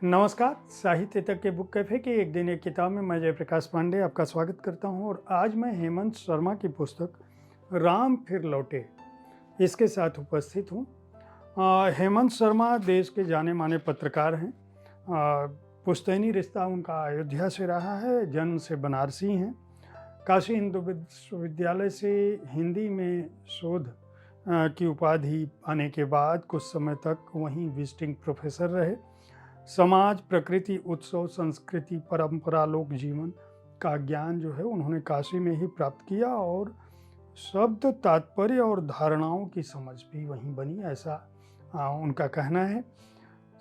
नमस्कार, साहित्य तक के बुक कैफ़े की एक दिन एक किताब में मैं जयप्रकाश पांडे आपका स्वागत करता हूं और आज मैं हेमंत शर्मा की पुस्तक राम फिर लौटे इसके साथ उपस्थित हूं। हेमंत शर्मा देश के जाने माने पत्रकार हैं। पुश्तैनी रिश्ता उनका अयोध्या से रहा है, जन्म से बनारसी हैं। काशी हिंदू विश्वविद्यालय से हिंदी में शोध की उपाधि पाने के बाद कुछ समय तक वहीं विजिटिंग प्रोफेसर रहे। समाज, प्रकृति, उत्सव, संस्कृति, परंपरा, लोक जीवन का ज्ञान जो है उन्होंने काशी में ही प्राप्त किया और शब्द, तात्पर्य और धारणाओं की समझ भी वहीं बनी, ऐसा उनका कहना है।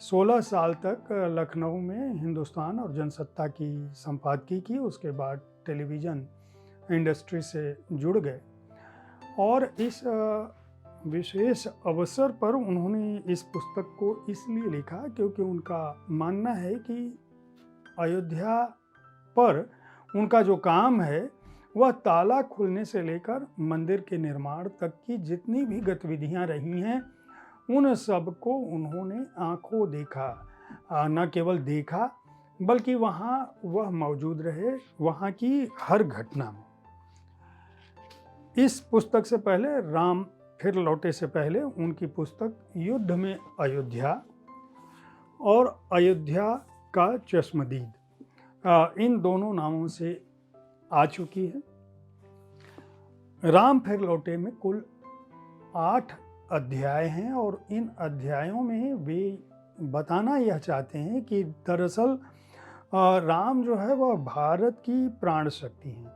16 साल तक लखनऊ में हिंदुस्तान और जनसत्ता की संपादकी की, उसके बाद टेलीविज़न इंडस्ट्री से जुड़ गए और इस विशेष अवसर पर उन्होंने इस पुस्तक को इसलिए लिखा क्योंकि उनका मानना है कि अयोध्या पर उनका जो काम है वह ताला खुलने से लेकर मंदिर के निर्माण तक की जितनी भी गतिविधियां रही हैं उन सब को उन्होंने आंखों देखा, न केवल देखा बल्कि वहाँ वह मौजूद रहे, वहाँ की हर घटना में। इस पुस्तक से पहले, राम फिर लौटे से पहले, उनकी पुस्तक युद्ध में अयोध्या और अयोध्या का चश्मदीद इन दोनों नामों से आ चुकी है। राम फिर लौटे में कुल 8 अध्याय हैं और इन अध्यायों में वे बताना यह चाहते हैं कि दरअसल राम जो है वह भारत की प्राण शक्ति है।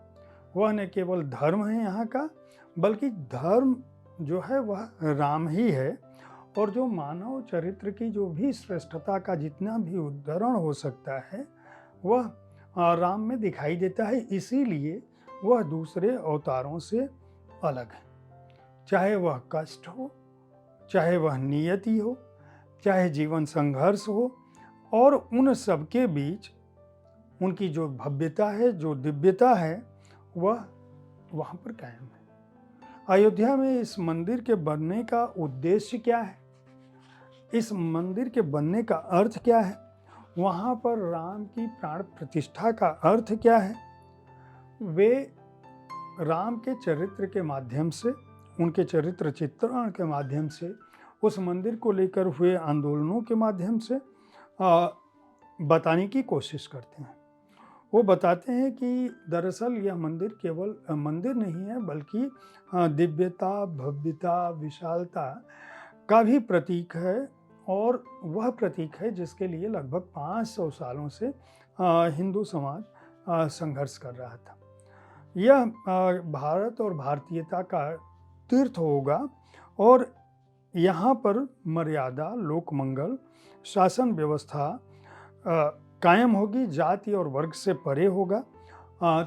वह न केवल धर्म है यहाँ का, बल्कि धर्म जो है वह राम ही है और जो मानव चरित्र की जो भी श्रेष्ठता का जितना भी उद्धरण हो सकता है वह राम में दिखाई देता है। इसीलिए वह दूसरे अवतारों से अलग है। चाहे वह कष्ट हो, चाहे वह नियति हो, चाहे जीवन संघर्ष हो, और उन सब के बीच उनकी जो भव्यता है, जो दिव्यता है, वह वहाँ पर कायम है। अयोध्या में इस मंदिर के बनने का उद्देश्य क्या है? इस मंदिर के बनने का अर्थ क्या है? वहाँ पर राम की प्राण प्रतिष्ठा का अर्थ क्या है? वे राम के चरित्र के माध्यम से, उनके चरित्र चित्रण के माध्यम से, उस मंदिर को लेकर हुए आंदोलनों के माध्यम से बताने की कोशिश करते हैं। वो बताते हैं कि दरअसल यह मंदिर केवल मंदिर नहीं है बल्कि दिव्यता, भव्यता, विशालता का भी प्रतीक है और वह प्रतीक है जिसके लिए लगभग 500 सालों से हिंदू समाज संघर्ष कर रहा था। यह भारत और भारतीयता का तीर्थ होगा और यहाँ पर मर्यादा, लोक मंगल, शासन व्यवस्था कायम होगी, जाति और वर्ग से परे होगा,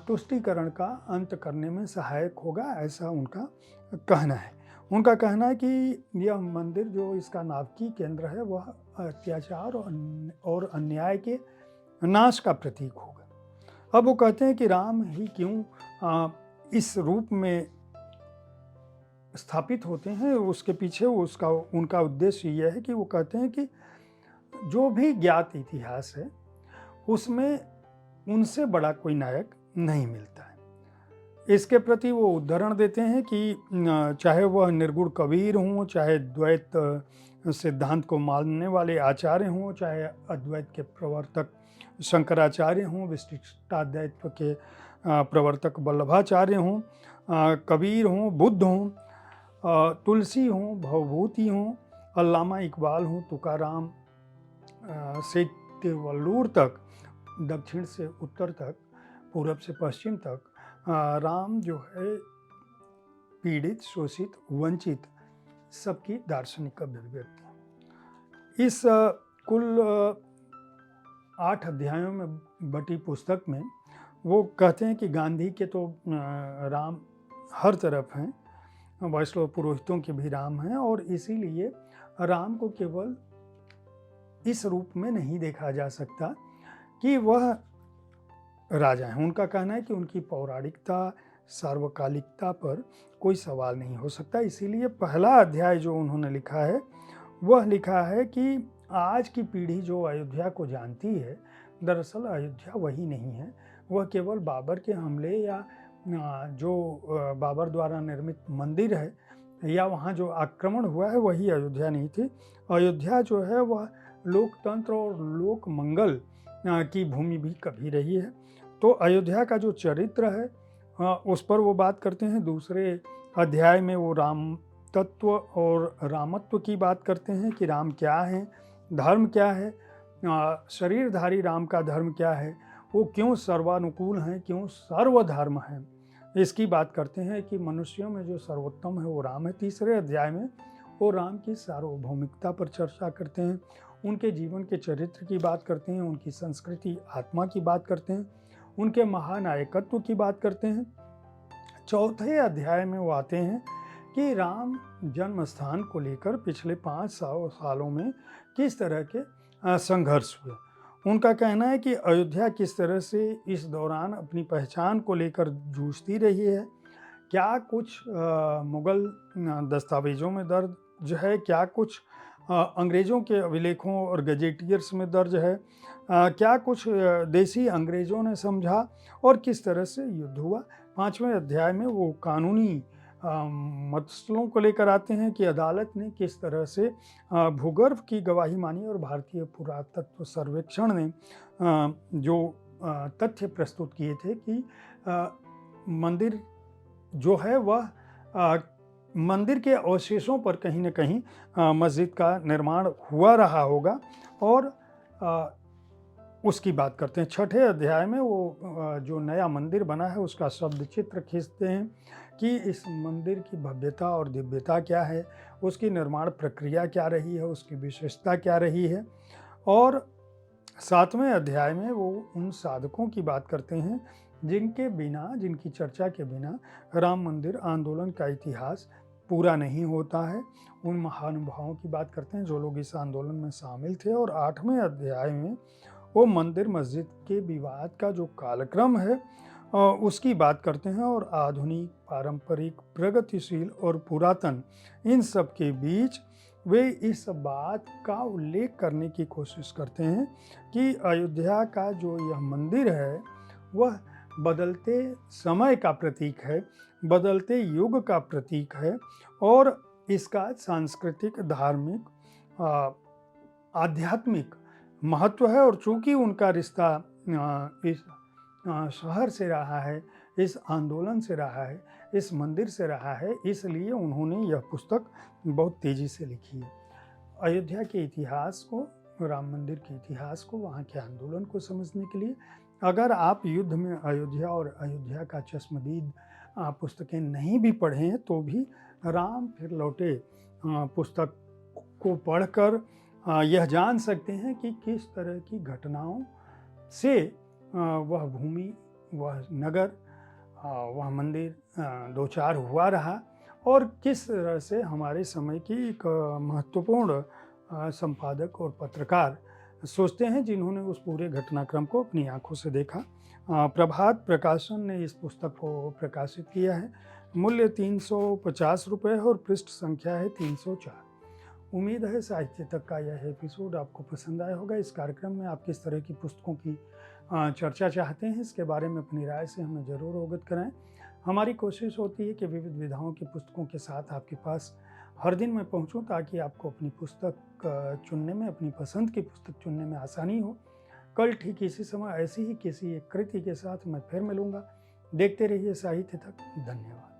तुष्टीकरण का अंत करने में सहायक होगा, ऐसा उनका कहना है। उनका कहना है कि यह मंदिर जो इसका नाभिकीय केंद्र है वह अत्याचार और अन्याय के नाश का प्रतीक होगा। अब वो कहते हैं कि राम ही क्यों इस रूप में स्थापित होते हैं, उसके पीछे उनका उद्देश्य यह है कि वो कहते हैं कि जो भी ज्ञात इतिहास है उसमें उनसे बड़ा कोई नायक नहीं मिलता है। इसके प्रति वो उदाहरण देते हैं कि चाहे वह निर्गुण कबीर हों, चाहे द्वैत सिद्धांत को मानने वाले आचार्य हों, चाहे अद्वैत के प्रवर्तक शंकराचार्य हों, विशिष्टाद्वैत के प्रवर्तक वल्लभाचार्य हों, कबीर हों, बुद्ध हों, तुलसी हों, भवभूति हों, अल्लामा इकबाल हों, तुकाराम से वल्लूर तक, दक्षिण से उत्तर तक, पूरब से पश्चिम तक, राम जो है पीड़ित, शोषित, वंचित सबकी दार्शनिक अभिव्यक्ति। इस कुल 8 अध्यायों में बटी पुस्तक में वो कहते हैं कि गांधी के तो राम हर तरफ हैं, वैष्णव पुरोहितों के भी राम हैं और इसीलिए राम को केवल इस रूप में नहीं देखा जा सकता कि वह राजा हैं। उनका कहना है कि उनकी पौराणिकता, सार्वकालिकता पर कोई सवाल नहीं हो सकता। इसीलिए पहला अध्याय जो उन्होंने लिखा है वह लिखा है कि आज की पीढ़ी जो अयोध्या को जानती है, दरअसल अयोध्या वही नहीं है। वह केवल बाबर के हमले या बाबर द्वारा निर्मित मंदिर है या वहाँ जो आक्रमण हुआ है वही अयोध्या नहीं थी। अयोध्या जो है वह लोकतंत्र और लोक मंगल की भूमि भी कभी रही है। तो अयोध्या का जो चरित्र है उस पर वो बात करते हैं। दूसरे अध्याय में वो राम तत्व और रामत्व की बात करते हैं कि राम क्या है, धर्म क्या है, शरीरधारी राम का धर्म क्या है, वो क्यों सर्वानुकूल हैं, क्यों सर्वधर्म है, इसकी बात करते हैं कि मनुष्यों में जो सर्वोत्तम है वो राम है। तीसरे अध्याय में वो राम की सार्वभौमिकता पर चर्चा करते हैं, उनके जीवन के चरित्र की बात करते हैं, उनकी संस्कृति आत्मा की बात करते हैं, उनके महानायकत्व की बात करते हैं। चौथे अध्याय में वो आते हैं कि राम जन्म स्थान को लेकर पिछले 500 सालों में किस तरह के संघर्ष हुए। उनका कहना है कि अयोध्या किस तरह से इस दौरान अपनी पहचान को लेकर जूझती रही है। क्या कुछ मुग़ल दस्तावेज़ों में दर्ज है, क्या कुछ अंग्रेज़ों के अभिलेखों और गजेटियर्स में दर्ज है, क्या कुछ देसी अंग्रेज़ों ने समझा और किस तरह से युद्ध हुआ। 5वें अध्याय में वो कानूनी मसलों को लेकर आते हैं कि अदालत ने किस तरह से भूगर्भ की गवाही मानी और भारतीय पुरातत्व सर्वेक्षण ने जो तथ्य प्रस्तुत किए थे कि मंदिर जो है वह मंदिर के अवशेषों पर कहीं न कहीं मस्जिद का निर्माण हुआ रहा होगा और उसकी बात करते हैं। छठे अध्याय में वो जो नया मंदिर बना है उसका शब्द चित्र खींचते हैं कि इस मंदिर की भव्यता और दिव्यता क्या है, उसकी निर्माण प्रक्रिया क्या रही है, उसकी विशेषता क्या रही है। और 7वें अध्याय में वो उन साधकों की बात करते हैं जिनके बिना, जिनकी चर्चा के बिना राम मंदिर आंदोलन का इतिहास पूरा नहीं होता है। उन महानुभावों की बात करते हैं जो लोग इस आंदोलन में शामिल थे। और 8वें अध्याय में वो मंदिर मस्जिद के विवाद का जो कालक्रम है उसकी बात करते हैं और आधुनिक, पारंपरिक, प्रगतिशील और पुरातन इन सब के बीच वे इस बात का उल्लेख करने की कोशिश करते हैं कि अयोध्या का जो यह मंदिर है वह बदलते समय का प्रतीक है, बदलते युग का प्रतीक है और इसका सांस्कृतिक, धार्मिक, आध्यात्मिक महत्व है। और चूंकि उनका रिश्ता इस शहर से रहा है, इस आंदोलन से रहा है, इस मंदिर से रहा है, इसलिए उन्होंने यह पुस्तक बहुत तेज़ी से लिखी है। अयोध्या के इतिहास को, राम मंदिर के इतिहास को, वहाँ के आंदोलन को समझने के लिए अगर आप युद्ध में अयोध्या और अयोध्या का चश्मदीद पुस्तकें नहीं भी पढ़ें तो भी राम फिर लौटे पुस्तक को पढ़कर यह जान सकते हैं कि किस तरह की घटनाओं से वह भूमि, वह नगर, वह मंदिर दो चार हुआ रहा और किस तरह से हमारे समय की एक महत्वपूर्ण संपादक और पत्रकार सोचते हैं जिन्होंने उस पूरे घटनाक्रम को अपनी आंखों से देखा। प्रभात प्रकाशन ने इस पुस्तक को प्रकाशित किया है। मूल्य 350 रुपये और पृष्ठ संख्या है 304। उम्मीद है साहित्य तक का यह एपिसोड आपको पसंद आया होगा। इस कार्यक्रम में आप किस तरह की पुस्तकों की चर्चा चाहते हैं, इसके बारे में अपनी राय से हमें ज़रूर अवगत कराएं। हमारी कोशिश होती है कि विविध विधाओं की पुस्तकों के साथ आपके पास हर दिन मैं पहुंचूं ताकि आपको अपनी पुस्तक चुनने में, अपनी पसंद की पुस्तक चुनने में आसानी हो। कल ठीक इसी समय ऐसी ही किसी एक कृति के साथ मैं फिर मिलूंगा। देखते रहिए साहित्य तक। धन्यवाद।